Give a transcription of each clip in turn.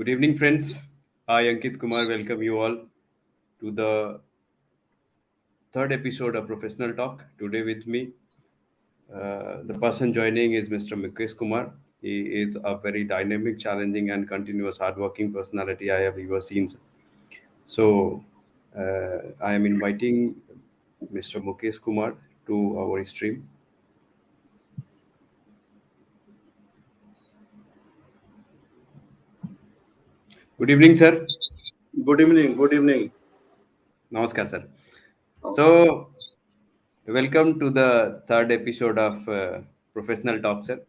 Good evening, friends. I, Ankit Kumar, welcome you all to the third episode of Professional Talk. Today, with me, the person joining is Mr. Mukesh Kumar. He is a very dynamic, challenging, and continuous hardworking personality I have ever seen. So, I am inviting Mr. Mukesh Kumar to our stream. Good evening, sir. Good evening. Good evening. Namaskar, sir. Okay. So, welcome to the third episode of Professional Talk, sir.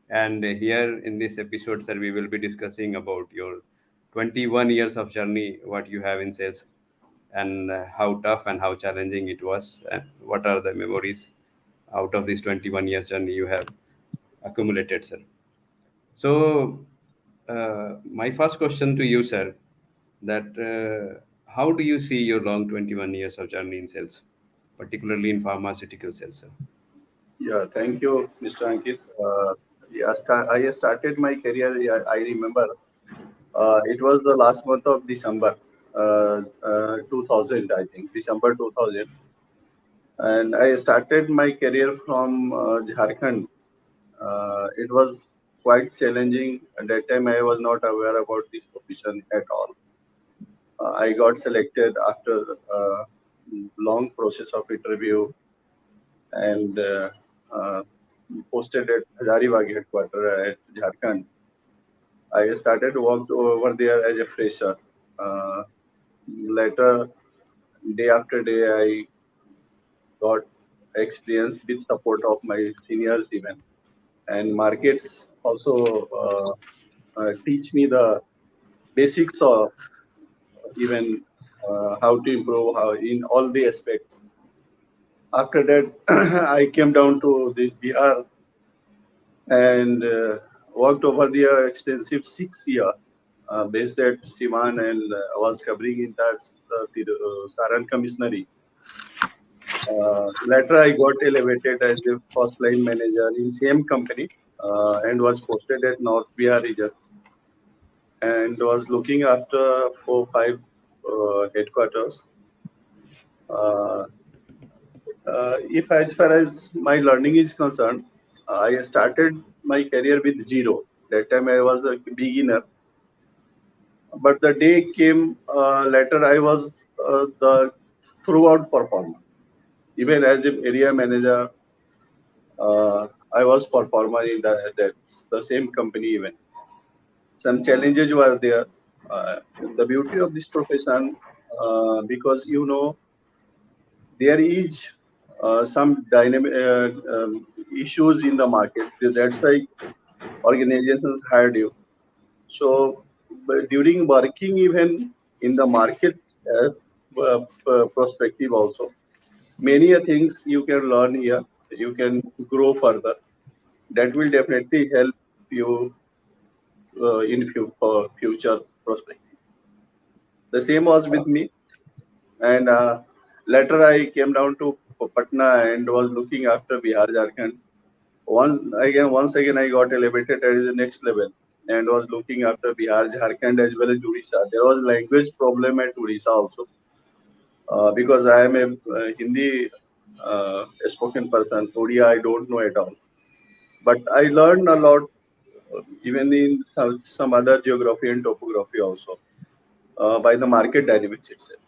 And here in this episode, sir, we will be discussing about your 21 years of journey, what you have in sales, and how tough and how challenging it was, and what are the memories out of this 21 years journey you have accumulated, sir. So, my first question to you, sir, that how do you see your long 21 years of journey in sales, particularly in pharmaceutical sales, sir? Yeah. Thank you, Mr. Ankit. I started my career. Yeah, I remember. It was the last month of December, 2000. I think December 2000, and I started my career from Jharkhand. It was quite challenging. At that time, I was not aware about this profession at all. I got selected after a long process of interview and posted at Hazaribagh headquarters at Jharkhand. I started worked over there as a fresher. Uh, Later, day after day, I got experience with support of my seniors even, and markets also teach me the basics of even how to improve how in all the aspects. After that, I came down to the BR and worked over there extensive 6 year based at Siman and was covering in that Saran Commissionary. Later, I got elevated as the first line manager in same company and was posted at North Bihar region and was looking after 4 5 headquarters. Uh, if as far as my learning is concerned, I started my career with zero. That time I was a beginner, but the day came later. I was the throughout performer. Even as an area manager, I was performer in the same company. Even some challenges were there. The beauty of this profession, because there is some dynamic issues in the market. That's why organizations hired you. So, but during working even in the market perspective also, many things you can learn here. You can grow further. That will definitely help you for future perspective. The same was with me, and later I came down to Patna and was looking after Bihar, Jharkhand. Once again, I got elevated at the next level and was looking after Bihar, Jharkhand as well as Odisha. There was language problem at Odisha also because I am a Hindi spoken person. Odia I don't know at all, but I learned a lot even in some other geography and topography also by the market dynamics itself.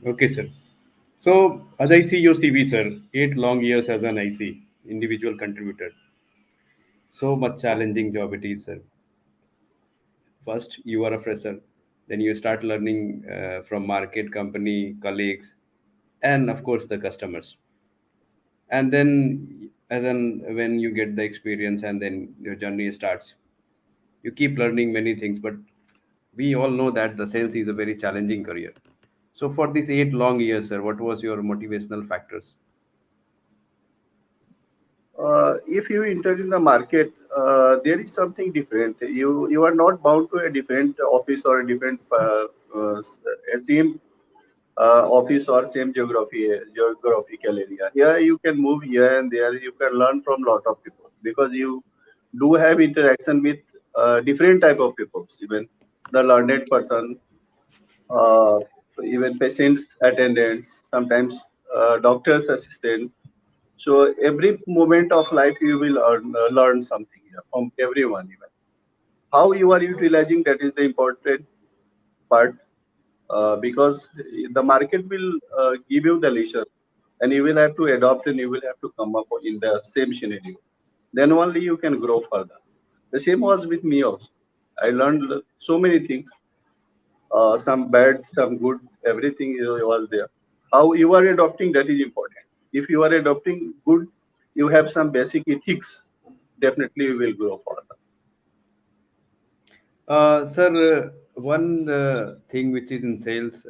Okay, sir. So, as I see your CV, sir, 8 long years as an IC, individual contributor. So much challenging job it is, sir. First, you are a fresher, then you start learning from market, company, colleagues, and of course the customers. And then, when you get the experience, and then your journey starts, you keep learning many things. But we all know that the sales is a very challenging career. So, for these 8 long years, sir, what was your motivational factors? If you enter in the market, there is something different. You are not bound to a different office or a different same office or same geographical area. Here you can move here and there. You can learn from lot of people because you do have interaction with different type of people, even the learned person, uh, even patients attendants, sometimes doctor's assistant. So every moment of life you will learn something here from everyone. Even how you are utilizing, that is the important part, because the market will give you the leisure, and you will have to adopt and you will have to come up in the same scenario. Then only you can grow further. The same was with me also. I learned so many things, some bad, some good, everything was there. How you are adopting, that is important. If you are adopting good, you have some basic ethics, definitely you will grow further. Sir, one thing which is in sales,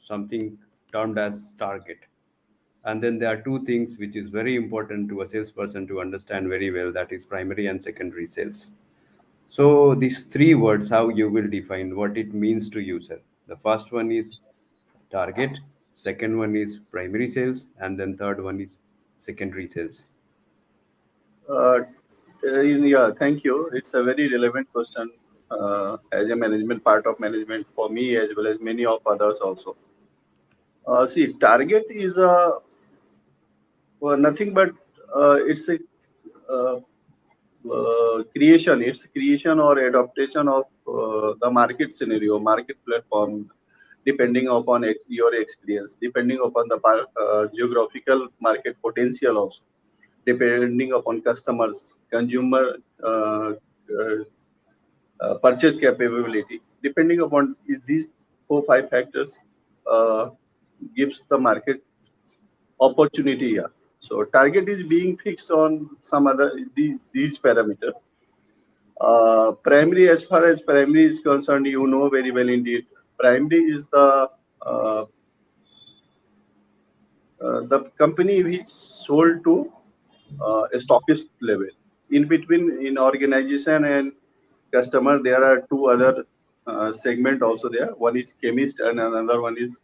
something termed as target. And then there are two things which is very important to a salesperson to understand very well, that is primary and secondary sales. So these three words, how you will define what it means to you, sir. The first one is target, second one is primary sales, and then third one is secondary sales. Uh, yeah, thank you. It's a very relevant question as a management part of management for me as well as many of others also. See, target is nothing but it's a uh, creation. It's creation or adaptation of the market scenario, market platform, depending upon your experience, depending upon the geographical market potential also, depending upon customers, consumer uh, uh, purchase capability, depending upon these four five factors, uh, gives the market opportunity here. So target is being fixed on some other these parameters. Primary, as far as primary is concerned, you know very well indeed. Primary is uh, the company which sold to a stockist level. In between, in organization and customer, there are two other segment also there. One is chemist and another one is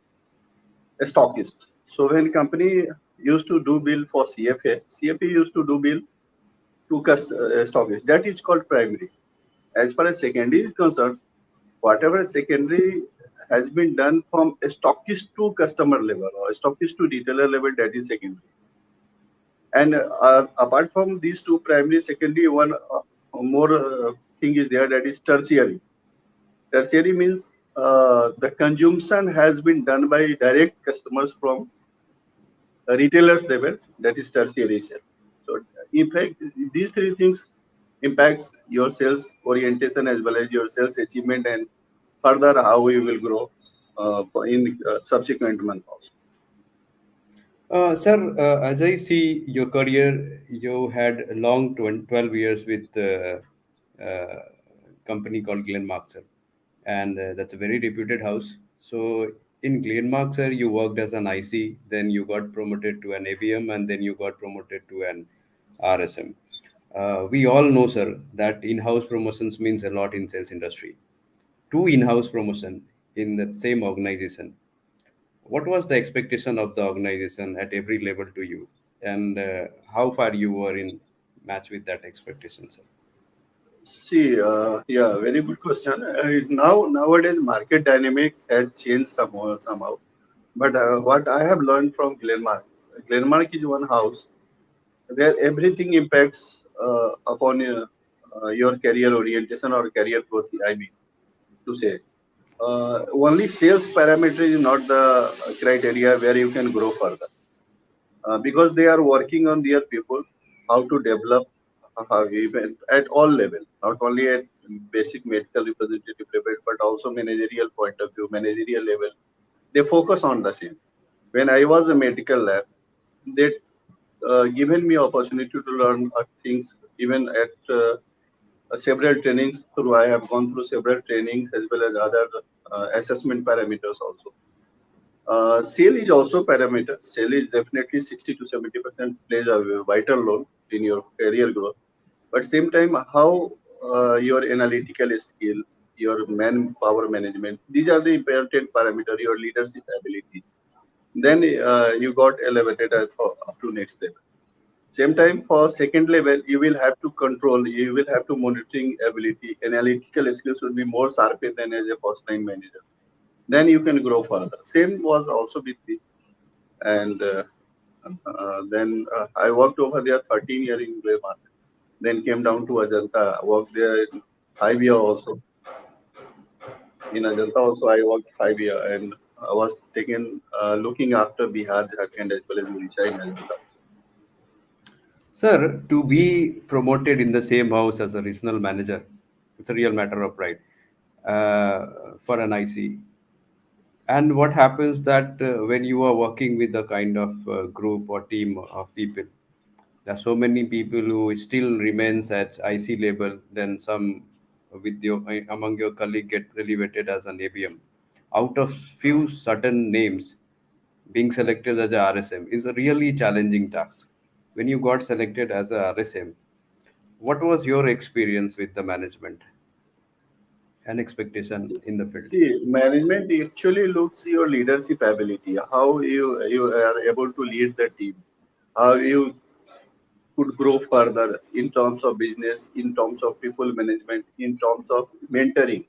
a stockist. So when company used to do bill for CFA, CFA used to do bill to stockist. That is called primary. As far as secondary is concerned, whatever secondary has been done from a stockist to customer level or a stockist to retailer level, that is secondary. And apart from these two primary, secondary, one more thing is there, that is tertiary. Tertiary means the consumption has been done by direct customers from retailers level, that is tertiary sale. So in fact, these three things impacts your sales orientation as well as your sales achievement and further how we will grow in subsequent month also. Sir, as I see your career, you had a long 12 years with company called Glenmark, sir. And that's a very reputed house. So in Glenmark, sir, you worked as an IC, then you got promoted to an AVM, and then you got promoted to an RSM. We all know, sir, that in-house promotions means a lot in sales industry. Two in-house promotion in the same organization, what was the expectation of the organization at every level to you, and how far you were in match with that expectation, sir? See, yeah, very good question. Now, nowadays, market dynamic has changed somehow. But what I have learned from Glenmark is one house where everything impacts upon your career orientation or career growth. I mean to say, only sales parameter is not the criteria where you can grow further, because they are working on their people, how to develop, even at all level, not only at basic medical representative level, but also managerial point of view, managerial level. They focus on the same. When I was a medical lab, they given me opportunity to learn things even at several trainings through. I have gone through several trainings as well as other assessment parameters also. Sale is also parameter. Sale is definitely 60 to 70% plays a vital role in your career growth. But same time, how your analytical skill, your manpower management, these are the important parameter. Your leadership ability. Then you got elevated up to next level. Same time for second level, you will have to control, you will have to monitoring ability, analytical skills will be more sharper than as a first line manager. Then you can grow further. Same was also with me. And then I worked over there 13 years in Grey Market. Then came down to Ajanta, worked there in 5 years also. In Ajanta also I worked 5 years and I was taken looking after Bihar, Jharkhand as well as Odisha in Ajanta. Sir, to be promoted in the same house as a regional manager, it's a real matter of pride for an IC. And what happens that when you are working with a kind of group or team of people, there are so many people who still remains at IC level, then some with your among your colleague get elevated as an ABM. Out of few certain names, being selected as a RSM is a really challenging task. When you got selected as a RSM, what was your experience with the management and expectation in the field? See, management actually looks your leadership ability, how you are able to lead the team, how you could grow further in terms of business, in terms of people management, in terms of mentoring.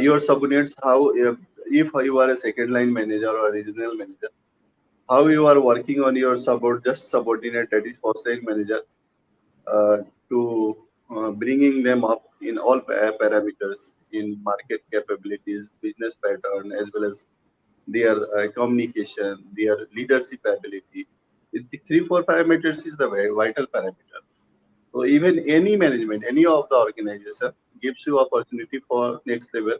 Your subordinates, how if you are a second line manager or regional manager, how you are working on your just subordinate that is first line manager uh, to bringing them up in all parameters in market capabilities, business pattern, as well as their communication, their leadership ability. The three, four parameters is the very vital parameter. So even any management, any of the organization gives you opportunity for next level.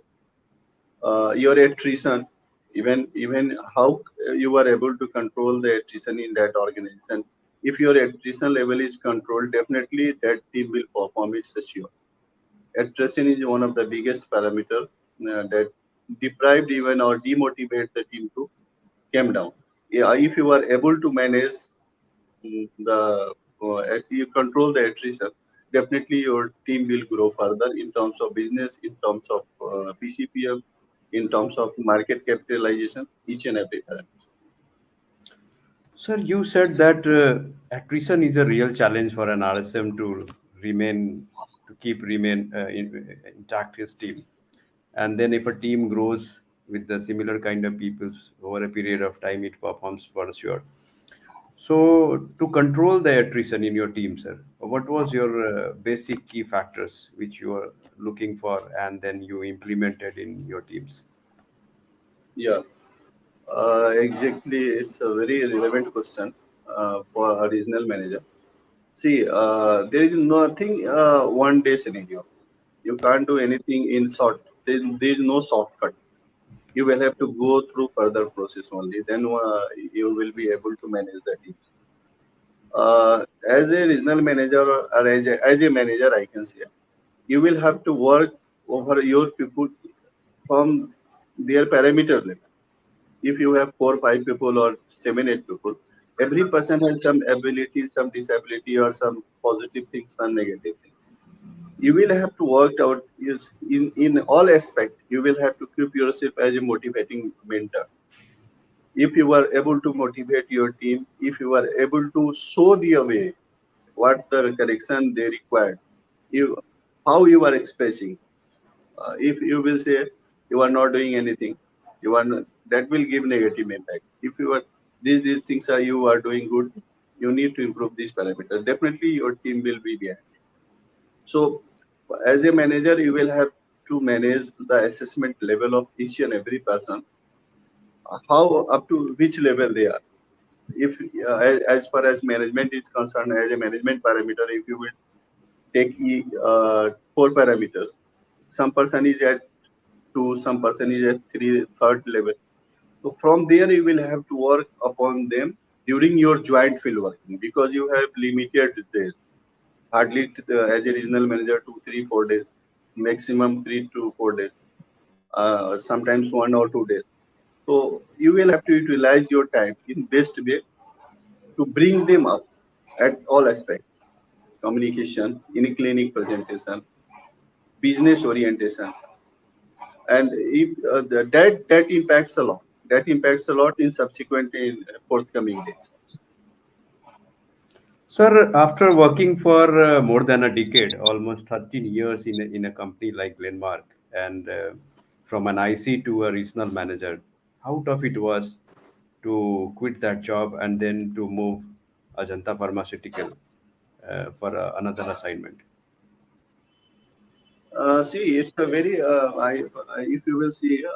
Your attrition, even how you are able to control the attrition in that organization. If your attrition level is controlled, definitely that team will perform. It's sure. Attrition is one of the biggest parameter that deprived even or demotivate the team to come down. Yeah, if you are able to manage the you control the attrition, definitely your team will grow further in terms of business, in terms of PCPM, in terms of market capitalization, each and every parameter. Sir, you said that attrition is a real challenge for an RSM to remain, to keep remain intact his team. And then if a team grows with the similar kind of people over a period of time, it performs for sure. So to control the attrition in your team, sir, what was your basic key factors which you are looking for and then you implemented in your teams? Yeah, exactly. It's a very relevant question for a regional manager. See, there is nothing one day scenario. You can't do anything in short. There is no shortcut. You will have to go through further process only. Then you will be able to manage the teams. As a regional manager or as a manager, I can say you will have to work over your people from their parameter level. If you have four, five people or seven, eight people, every person has some ability, some disability, or some positive things, some negative things. You will have to work out in all aspects. You will have to keep yourself as a motivating mentor. If you are able to motivate your team, if you are able to show the way what the correction they required, you how you are expressing. If you will say you are not doing anything, you are not, that will give negative impact. If you are these things are you are doing good, you need to improve these parameters. Definitely, your team will be behind. So, as a manager, you will have to manage the assessment level of each and every person. How up to which level they are. If as far as management is concerned, as a management parameter, if you will take four parameters, some person is at two, some person is at three, third level. So from there, you will have to work upon them during your joint field working because you have limited there. Hardly as a regional manager, 2, 3, 4 days, maximum 3 to 4 days, sometimes 1 or 2 days. So you will have to utilize your time in best way to bring them up at all aspects: communication, in clinic presentation, business orientation, and if that impacts a lot. That impacts a lot in subsequent in forthcoming days. Sir, after working for more than a decade, almost 13 years in a company like Glenmark, and from an IC to a regional manager, how tough it was to quit that job and then to move Ajanta Pharmaceutical for another assignment. See, it's a very, if you will see,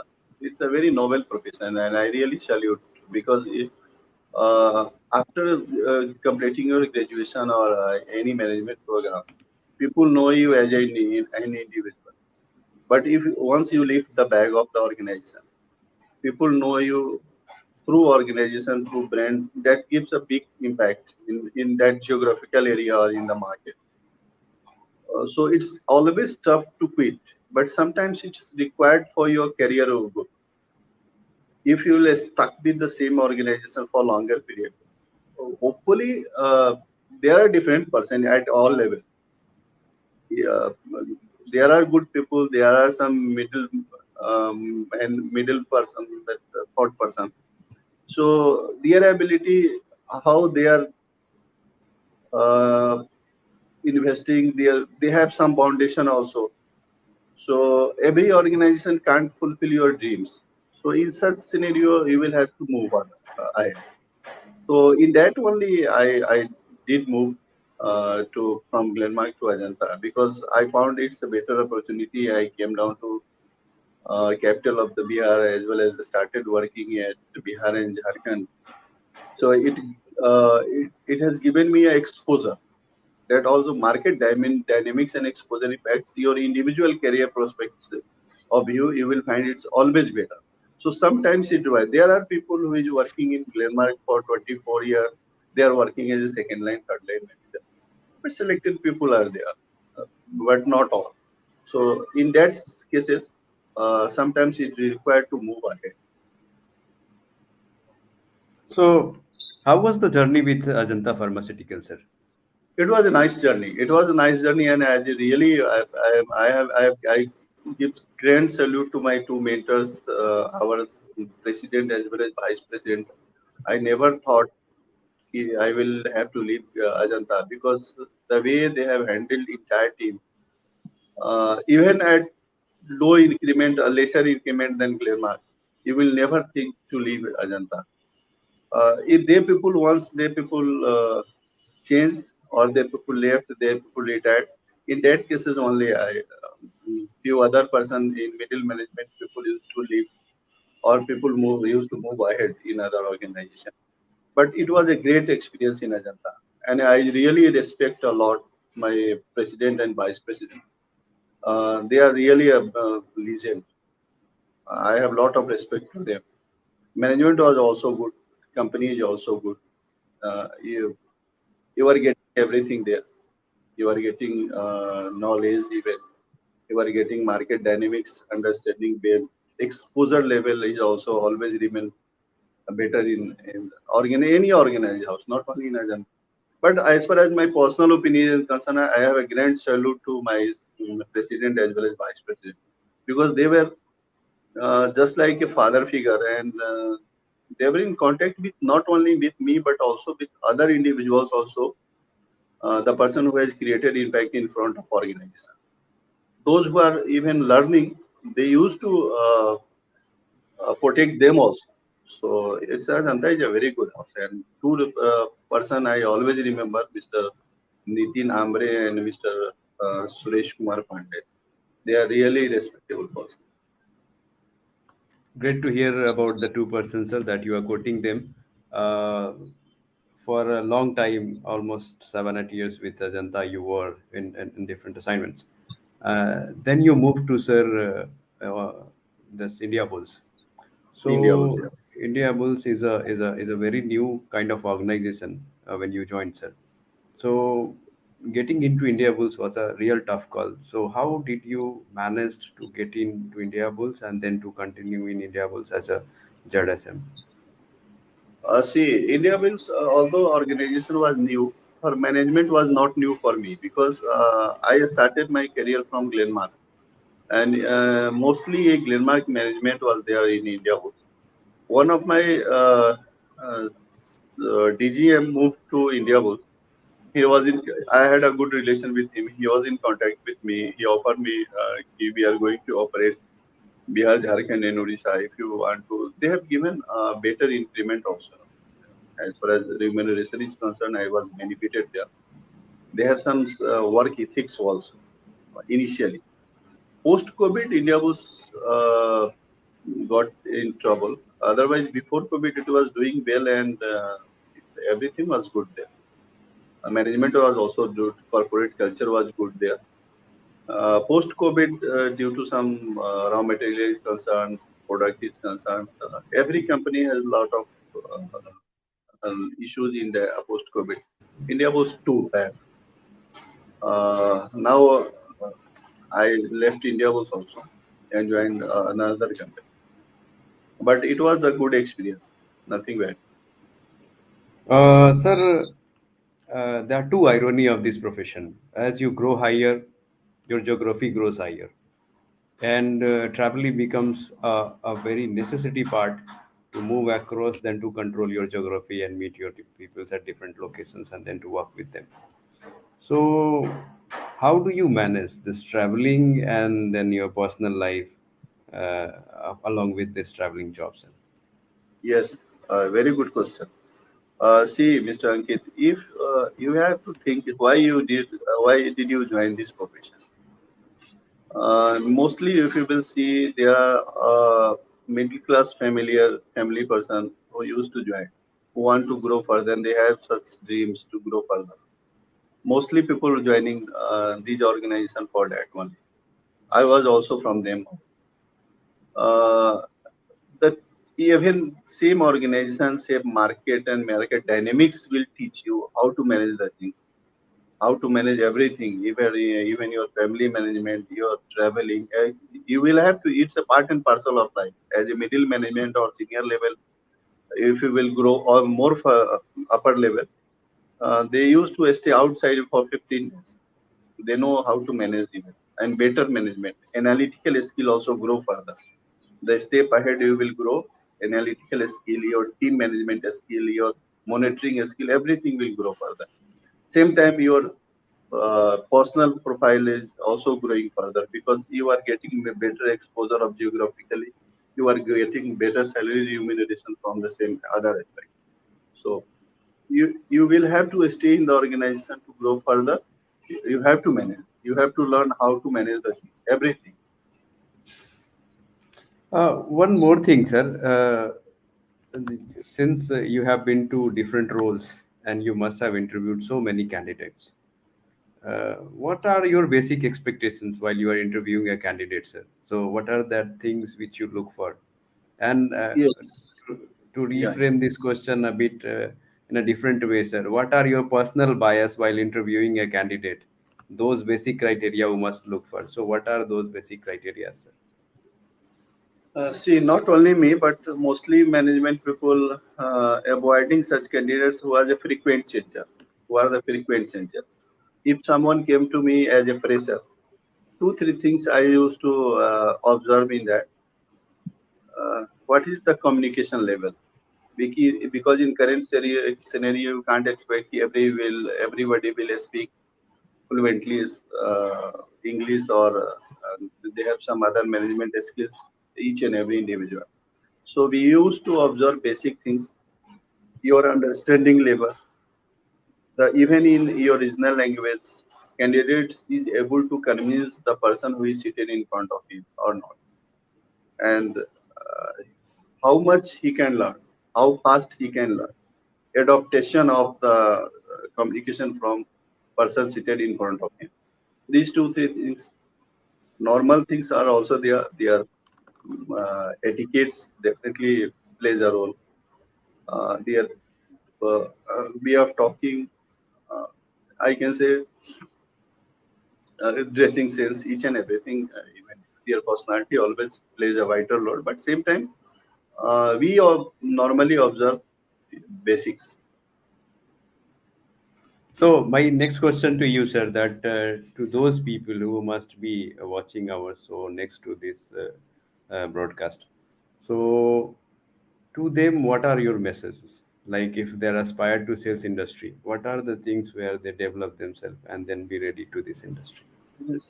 it's a very noble profession, and I really salute because after completing your graduation or any management program, people know you as an individual. But if once you lift the bag of the organization, people know you through organization, through brand, that gives a big impact in that geographical area or in the market. So it's always tough to quit, but sometimes it's required for your career growth. If you will stuck with the same organization for longer period, hopefully there are different person at all level. Yeah, there are good people. There are some middle and middle person, that third person. So their ability, how they are uh, investing, they have some foundation also. So every organization can't fulfill your dreams. So in such scenario, you will have to move on ahead. So in that only, I did move to from Glenmark to Ajanta because I found it's a better opportunity. I came down to capital of the Bihar as well as started working at Bihar and Jharkhand. So it has given me a exposure that also market dynamics and exposure impacts your individual career prospects of you. You will find it's always better. So sometimes it was there are people who is working in Glenmark for 24 years. They are working as a second line, third line manager. But selected people are there, but not all. So in that cases, sometimes it is required to move ahead. So, how was the journey with Ajanta Pharmaceutical, sir? It was a nice journey. It was a nice journey, and I really, I give grand salute to my two mentors, our president as well as vice president. I never thought I will have to leave Ajanta because the way they have handled entire team, even at low increment, a lesser increment than Glenmark, you will never think to leave Ajanta. If they people once they people change or they people left, they people retired. In that cases only, few other person in middle management people used to leave or people move used to move ahead in other organization. But it was a great experience in Ajanta, and I really respect a lot my president and vice president. They are really a legend. I have a lot of respect to them. Management was also good. Company is also good. You are getting everything there. You are getting knowledge even. You are getting market dynamics, understanding where exposure level is also always remain better in any organized house, not only in Ajanta. But as far as my personal opinion is concerned, I have a grand salute to my president as well as vice president because they were just like a father figure, and they were in contact with not only with me but also with other individuals also, the person who has created impact in front of organization. Those who are even learning, they used to protect them also. So it's Ajanta is a very good house. And two person I always remember, Mr. Nitin Ambre and Mr. Suresh Kumar Pandey. They are really respectable person. Great to hear about the two persons, sir, that you are quoting them. Uh, for a long time, almost 7 8 years with Ajanta, you were in different assignments. Then you moved to, sir, this India Bulls. India was So there. India Bulls is a very new kind of organization when you joined, sir. So getting into India Bulls was a real tough call. So how did you manage to get into India Bulls and then to continue in India Bulls as a ZSM? See, India means although organization was new, her management was not new for me because I started my career from Glenmark, and mostly Glenmark management was there in India. One of my DGM moved to India, He was in. I had a good relation with him. He was in contact with me. He offered me, we are going to operate Bihar, Jharkhand, and Odisha. If you want to, they have given better increment also. As far as remuneration is concerned, I was benefited there. They have some work ethics also initially. Post COVID, India was got in trouble. Otherwise, before COVID, it was doing well and everything was good there. Management was also good. Corporate culture was good there. Post COVID, due to some raw material is concerned, product is concerned, every company has a lot of issues in the post COVID. India was too bad. Now I left India was also and joined another company. But it was a good experience. Nothing bad. Sir, there are two irony of this profession. As you grow higher, your geography grows higher, and traveling becomes a very necessity part to move across than to control your geography and meet your peoples at different locations and then to work with them. So, how do you manage this traveling and then your personal life along with this traveling jobs? Yes, very good question. See, Mr. Ankit, if you have to think why did you join this profession? Mostly, if you will see, there are middle class family person who used to join, who want to grow further, and they have such dreams to grow further. Mostly, people joining these organizations for that one. I was also from them. Uh, the even same organization, same market and market dynamics will teach you how to manage the things, how to manage everything, even your family management, your traveling. You will have to. It's a part and parcel of life. As a middle management or senior level, if you will grow or more for upper level, they used to stay outside for 15 days. They know how to manage even and better management. Analytical skill also grow further. The step ahead you will grow. Analytical skill, your team management skill, your monitoring skill, everything will grow further. Same time, your personal profile is also growing further because you are getting a better exposure of geographically. You are getting better salary remuneration from the same other aspect. So you will have to stay in the organization to grow further. You have to manage. You have to learn how to manage the things, everything. One more thing, sir. Since you have been to different roles and you must have interviewed so many candidates, what are your basic expectations while you are interviewing a candidate, sir? So, what are the things which you look for? And Yes. to Yeah. reframe this question a bit in a different way, sir, what are your personal bias while interviewing a candidate? Those basic criteria you must look for. So, what are those basic criteria, sir? See, not only me, but mostly management people avoiding such candidates who are the frequent changer, who are the frequent changer. If someone came to me as a fresher, two, three things I used to observe in that. What is the communication level? Because in current scenario, you can't expect everybody will speak fluently English or they have some other management skills, each and every individual. So we used to observe basic things, your understanding level, even in your original language, candidates is able to convince the person who is seated in front of him or not, and how much he can learn, how fast he can learn, adaptation of the communication from person seated in front of him. These two, three things, normal things are also there. Their etiquettes definitely plays a role. Their way of talking, uh, I can say dressing sense, each and everything, even their personality always plays a vital role. But same time, we all normally observe basics. So my next question to you, sir, that to those people who must be watching our show next to this broadcast, so to them, what are your messages? Like if they're aspired to sales industry, what are the things where they develop themselves and then be ready to this industry?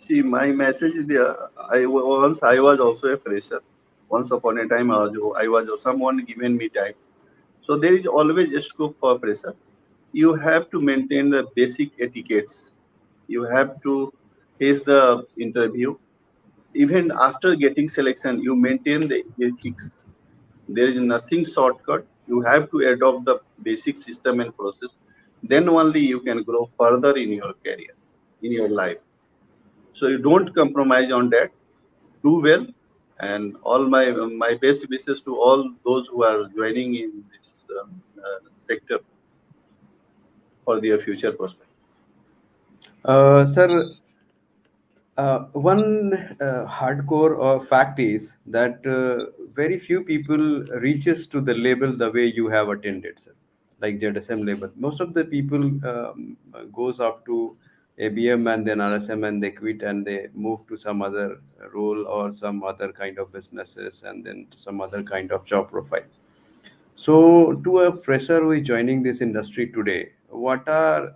See, my message is there. Once I was also a fresher. Once upon a time, I was someone given me time. So there is always a scope for fresher. You have to maintain the basic etiquettes. You have to face the interview. Even after getting selection, you maintain the ethics. There is nothing shortcut. You have to adopt the basic system and process. Then only you can grow further in your career, in your life. So you don't compromise on that. Do well, and all my best wishes to all those who are joining in this sector for their future prospect. Sir, one hardcore fact is that very few people reaches to the label the way you have attended, sir, like ZSM label. Most of the people goes up to ABM and then RSM and they quit and they move to some other role or some other kind of businesses and then some other kind of job profile. So, to a fresher who is joining this industry today, what are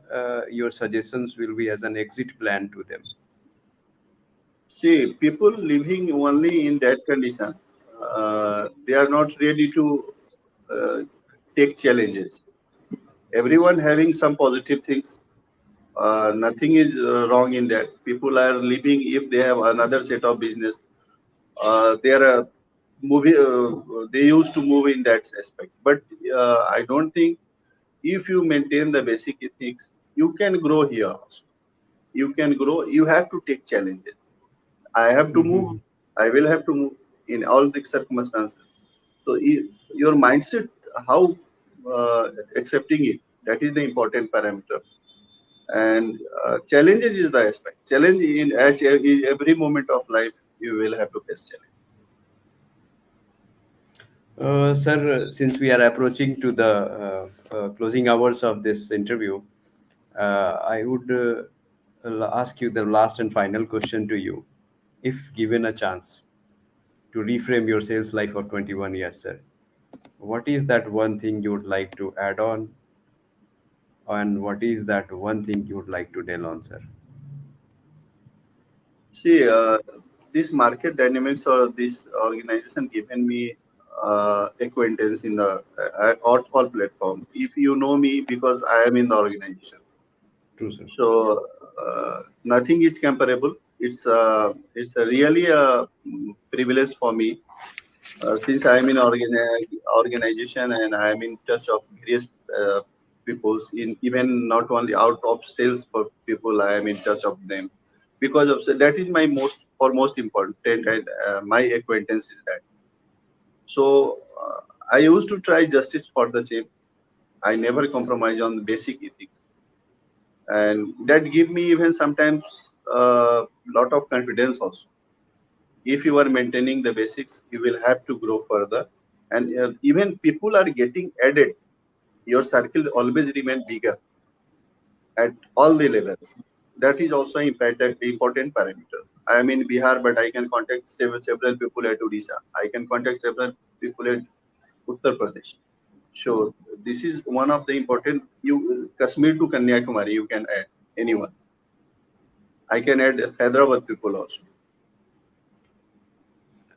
your suggestions will be as an exit plan to them? See, people living only in that condition, they are not ready to uh, take challenges. Everyone having some positive things. Nothing is wrong in that. People are living if they have another set of business. They are movie. They used to move in that aspect. But I don't think if you maintain the basic ethics, you can grow here also. You can grow. You have to take challenges. I have to move. Mhm. I will have to move in all the circumstances. So your mindset, how uh, accepting it, that is the important parameter. And challenges is the aspect. Challenge in every moment of life, you will have to face challenges. Sir, since we are approaching to the closing hours of this interview, I would ask you the last and final question to you. If given a chance to reframe your sales life for 21 years, sir, what is that one thing you would like to add on, and what is that one thing you would like to tell on, sir? See, this market dynamics or this organization given me acquaintance in the all platform. If you know me because I am in the organization, True, sir. so nothing is comparable. It's a really a privilege for me since I am in organization and I am in touch of various peoples in even not only out of sales for people I am in touch of them because of so that is my most important and my acquaintance is that. So I used to try justice for the same. I never compromise on the basic ethics, and that give me even sometimes lot of confidence also. If you are maintaining the basics, you will have to grow further, and even people are getting added. Your circle always remain bigger at all the levels. That is also important parameter. I am in Bihar, but I can contact several people at Odisha. I can contact several people at Uttar Pradesh. So this is one of the important. You Kashmir to Kanyakumari, you can add anyone. I can add Hyderabad people also.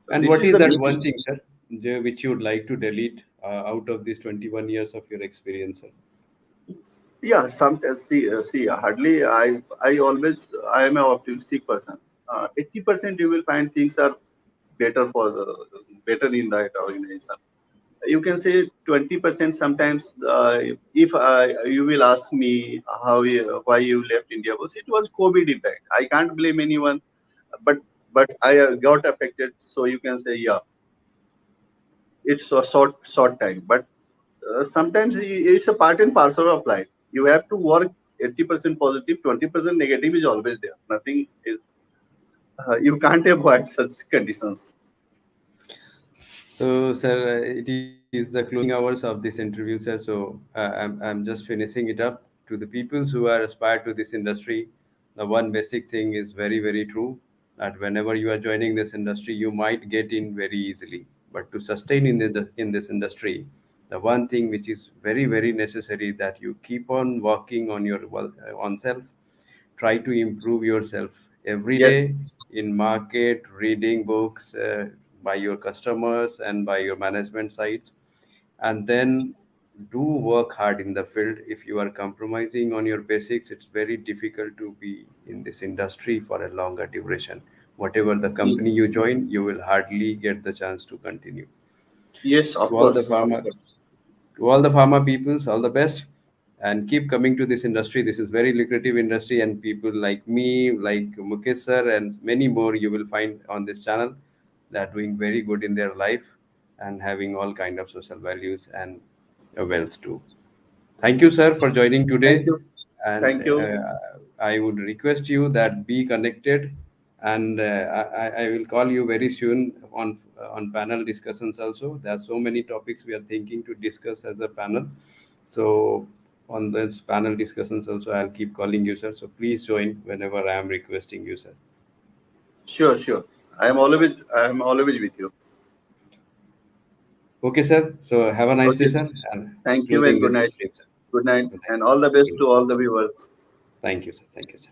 And This what is is the that basic. one thing, sir, which you would like to delete out of these 21 years of your experience, sir? Yeah, see, hardly I always I am an optimistic person. 80% you will find things are better for the better in that organization. You can say 20% sometimes. If you will ask me why you left India, was it was COVID impact. I can't blame anyone, but I got affected. So you can say yeah, it's a short time, but sometimes it's a part and parcel of life. You have to work 80% positive, 20% negative is always there. Nothing is, you can't avoid such conditions. So, sir, it is the closing hours of this interview, sir. So, I'm just finishing it up. To the people who are aspired to this industry, the one basic thing is very, very true that whenever you are joining this industry, you might get in very easily. But to sustain in this industry, The one thing which is very, very necessary, that you keep on working on your on self. Try to improve yourself every Yes, day in market, reading books by your customers and by your management sites, and then do work hard in the field. If you are compromising on your basics, it's very difficult to be in this industry for a longer duration. Whatever the y- company you join, you will hardly get the chance to continue. yes, of To all the course, of pharma, course. to all the pharma peoples, all the best, and keep coming to this industry. This is very lucrative industry, and people like me, like Mukesh sir, and many more you will find on this channel that are doing very good in their life and having all kind of social values and wealth too. Thank you, sir, for joining Thank today. you, And thank you. I would request you that be connected, and I will call you very soon on panel discussions also. There are so many topics we are thinking to discuss as a panel. So on this panel discussions also, I'll keep calling you, sir. So please join whenever I am requesting you, sir. Sure, sure. I am always with you. Okay, sir. So have a nice day, Okay. sir. And Thank you and closing good this night. stream, sir. Good night, Good night, and sir. all the best Good to night, sir. all the viewers. Thank you, sir. Thank you, sir.